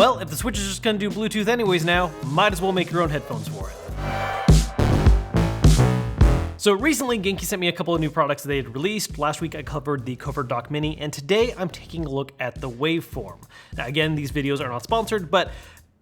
Well, if the Switch is just gonna do Bluetooth anyways now, might as well make your own headphones for it. So recently, Genki sent me a couple of new products they had released. Last week I covered the Cover Dock Mini, and today I'm taking a look at the Waveform. Now again, these videos are not sponsored, but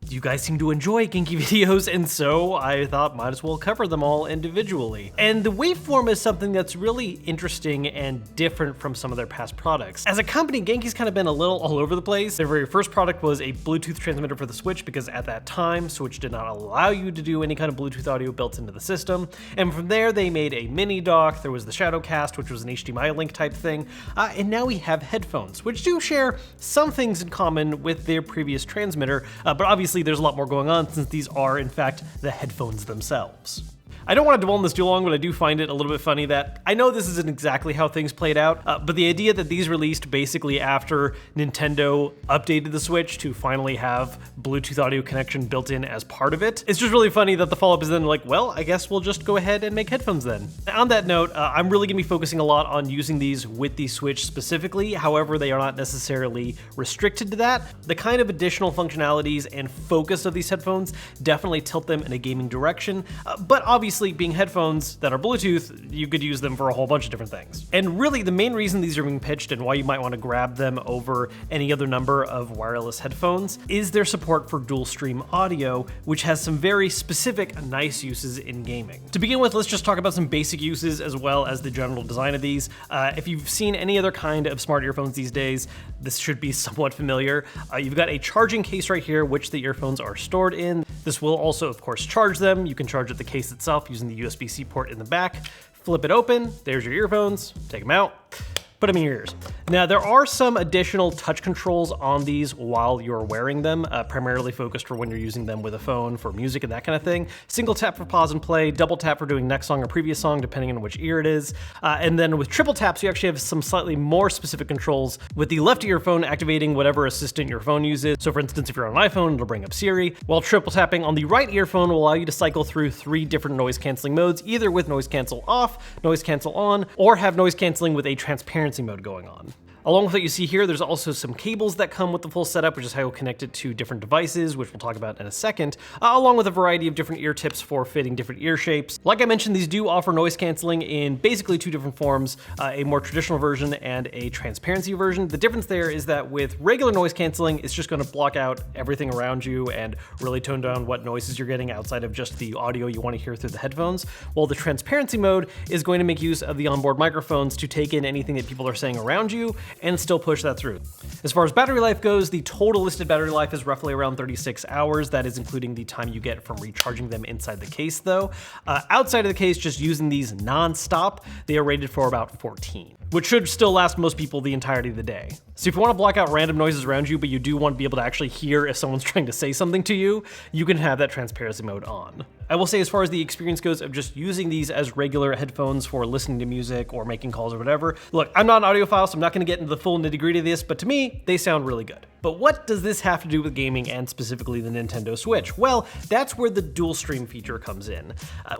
you guys seem to enjoy Genki videos, and so I thought might as well cover them all individually. And the Waveform is something that's really interesting and different from some of their past products. As a company, Genki's kind of been a little all over the place. Their very first product was a Bluetooth transmitter for the Switch, because at that time, Switch did not allow you to do any kind of Bluetooth audio built into the system. And from there, they made a mini dock. There was the Shadowcast, which was an HDMI link type thing. And now we have headphones, which do share some things in common with their previous transmitter, but obviously there's a lot more going on since these are, in fact, the headphones themselves. I don't want to dwell on this too long, but I do find it a little bit funny that I know this isn't exactly how things played out, but the idea that these released basically after Nintendo updated the Switch to finally have Bluetooth audio connection built in as part of it, it's just really funny that the follow-up is then like, well, I guess we'll just go ahead and make headphones then. On that note, I'm really going to be focusing a lot on using these with the Switch specifically. However, they are not necessarily restricted to that. The kind of additional functionalities and focus of these headphones definitely tilt them in a gaming direction, but obviously being headphones that are Bluetooth, you could use them for a whole bunch of different things. And really the main reason these are being pitched and why you might want to grab them over any other number of wireless headphones is their support for dual stream audio, which has some very specific nice uses in gaming. To begin with, let's just talk about some basic uses as well as the general design of these. If you've seen any other kind of smart earphones these days, this should be somewhat familiar. You've got a charging case right here, which the earphones are stored in. This will also, of course, charge them. You can charge at the case itself using the USB-C port in the back. Flip it open, there's your earphones, take them out, put them in your ears. Now, there are some additional touch controls on these while you're wearing them, primarily focused for when you're using them with a phone for music and that kind of thing. Single tap for pause and play, double tap for doing next song or previous song, depending on which ear it is. And then with triple taps, you actually have some slightly more specific controls with the left earphone activating whatever assistant your phone uses. So for instance, if you're on an iPhone, it'll bring up Siri, while triple tapping on the right earphone will allow you to cycle through 3 different noise canceling modes, either with noise cancel off, noise cancel on, or have noise canceling with a transparency mode going on. Along with what you see here, there's also some cables that come with the full setup, which is how you'll connect it to different devices, which we'll talk about in a second, along with a variety of different ear tips for fitting different ear shapes. Like I mentioned, these do offer noise canceling in basically 2 different forms, a more traditional version and a transparency version. The difference there is that with regular noise canceling, it's just going to block out everything around you and really tone down what noises you're getting outside of just the audio you want to hear through the headphones, while the transparency mode is going to make use of the onboard microphones to take in anything that people are saying around you and still push that through. As far as battery life goes, the total listed battery life is roughly around 36 hours. That is including the time you get from recharging them inside the case though. Outside of the case, just using these non-stop, they are rated for about 14, which should still last most people the entirety of the day. So if you want to block out random noises around you, but you do want to be able to actually hear if someone's trying to say something to you, you can have that transparency mode on. I will say, as far as the experience goes of just using these as regular headphones for listening to music or making calls or whatever, look, I'm not an audiophile, so I'm not going to get into the full nitty-gritty of this, but to me, they sound really good. But what does this have to do with gaming and specifically the Nintendo Switch? Well, that's where the dual stream feature comes in.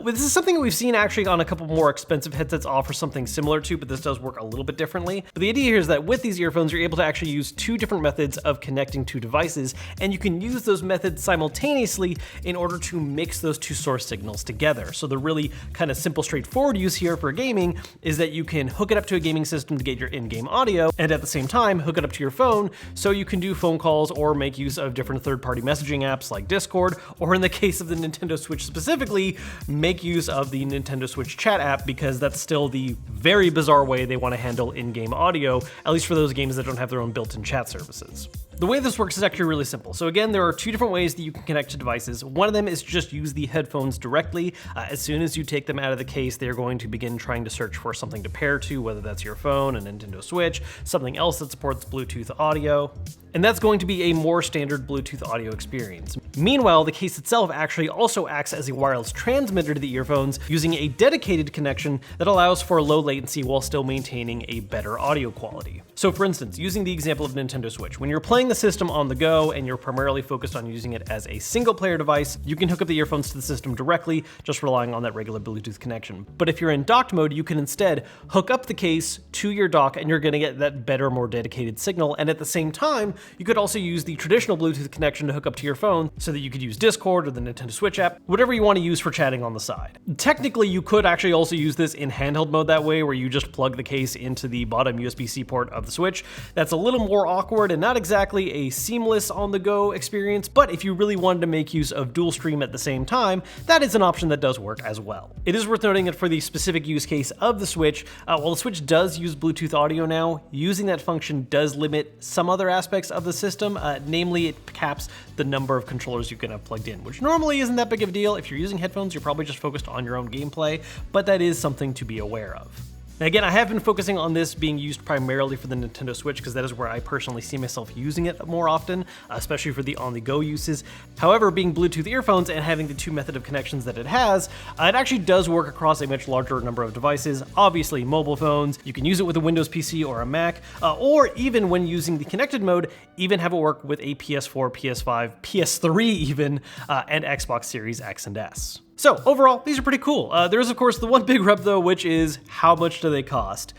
This is something that we've seen actually on a couple more expensive headsets offer something similar to, but this does work a little bit differently. But the idea here is that with these earphones, you're able to actually use 2 different methods of connecting 2 devices, and you can use those methods simultaneously in order to mix those 2 source signals together. So the really kind of simple, straightforward use here for gaming is that you can hook it up to a gaming system to get your in-game audio, and at the same time, hook it up to your phone so you can do phone calls or make use of different third-party messaging apps like Discord, or in the case of the Nintendo Switch specifically, make use of the Nintendo Switch chat app, because that's still the very bizarre way they want to handle in-game audio, at least for those games that don't have their own built-in chat services. The way this works is actually really simple. So again, there are 2 different ways that you can connect to devices. One of them is just use the headphones directly. As soon as you take them out of the case, they're going to begin trying to search for something to pair to, whether that's your phone, a Nintendo Switch, something else that supports Bluetooth audio. And that's going to be a more standard Bluetooth audio experience. Meanwhile, the case itself actually also acts as a wireless transmitter to the earphones using a dedicated connection that allows for low latency while still maintaining a better audio quality. So for instance, using the example of Nintendo Switch, when you're playing the system on the go and you're primarily focused on using it as a single player device, you can hook up the earphones to the system directly, just relying on that regular Bluetooth connection. But if you're in docked mode, you can instead hook up the case to your dock and you're gonna get that better, more dedicated signal. And at the same time, you could also use the traditional Bluetooth connection to hook up to your phone so that you could use Discord or the Nintendo Switch app, whatever you want to use for chatting on the side. Technically, you could actually also use this in handheld mode that way, where you just plug the case into the bottom USB-C port of the Switch. That's a little more awkward and not exactly a seamless on-the-go experience, but if you really wanted to make use of dual stream at the same time, that is an option that does work as well. It is worth noting that for the specific use case of the Switch, while the Switch does use Bluetooth audio now, using that function does limit some other aspects of the system, namely it caps the number of controllers you can have plugged in, which normally isn't that big of a deal. If you're using headphones, you're probably just focused on your own gameplay, but that is something to be aware of. Now again, I have been focusing on this being used primarily for the Nintendo Switch because that is where I personally see myself using it more often, especially for the on-the-go uses. However, being Bluetooth earphones and having the two method of connections that it has, it actually does work across a much larger number of devices. Obviously, mobile phones, you can use it with a Windows PC or a Mac, or even when using the connected mode, even have it work with a PS4, PS5, PS3 even, and Xbox Series X and S. So overall, these are pretty cool. There is of course the one big rub though, which is how much do they cost?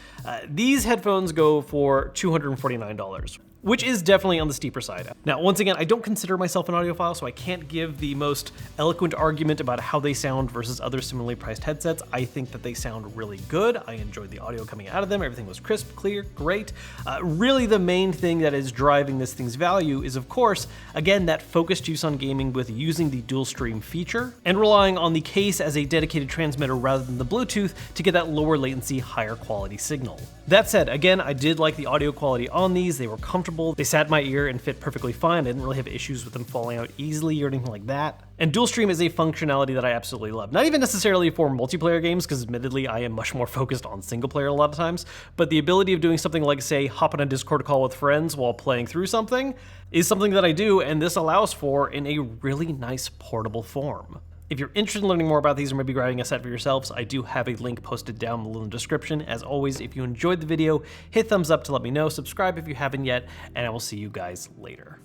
These headphones go for $249. Which is definitely on the steeper side. Now, once again, I don't consider myself an audiophile, so I can't give the most eloquent argument about how they sound versus other similarly priced headsets. I think that they sound really good. I enjoyed the audio coming out of them. Everything was crisp, clear, great. Really the main thing that is driving this thing's value is, of course, again, that focused use on gaming with using the dual stream feature and relying on the case as a dedicated transmitter rather than the Bluetooth to get that lower latency, higher quality signal. That said, again, I did like the audio quality on these. They were comfortable. They sat in my ear and fit perfectly fine. I didn't really have issues with them falling out easily or anything like that. And dual stream is a functionality that I absolutely love. Not even necessarily for multiplayer games, because admittedly I am much more focused on single player a lot of times, but the ability of doing something like, say, hop on a Discord call with friends while playing through something is something that I do, and this allows for in a really nice portable form. If you're interested in learning more about these or maybe grabbing a set for yourselves, I do have a link posted down below in the description. As always, if you enjoyed the video, hit thumbs up to let me know, subscribe if you haven't yet, and I will see you guys later.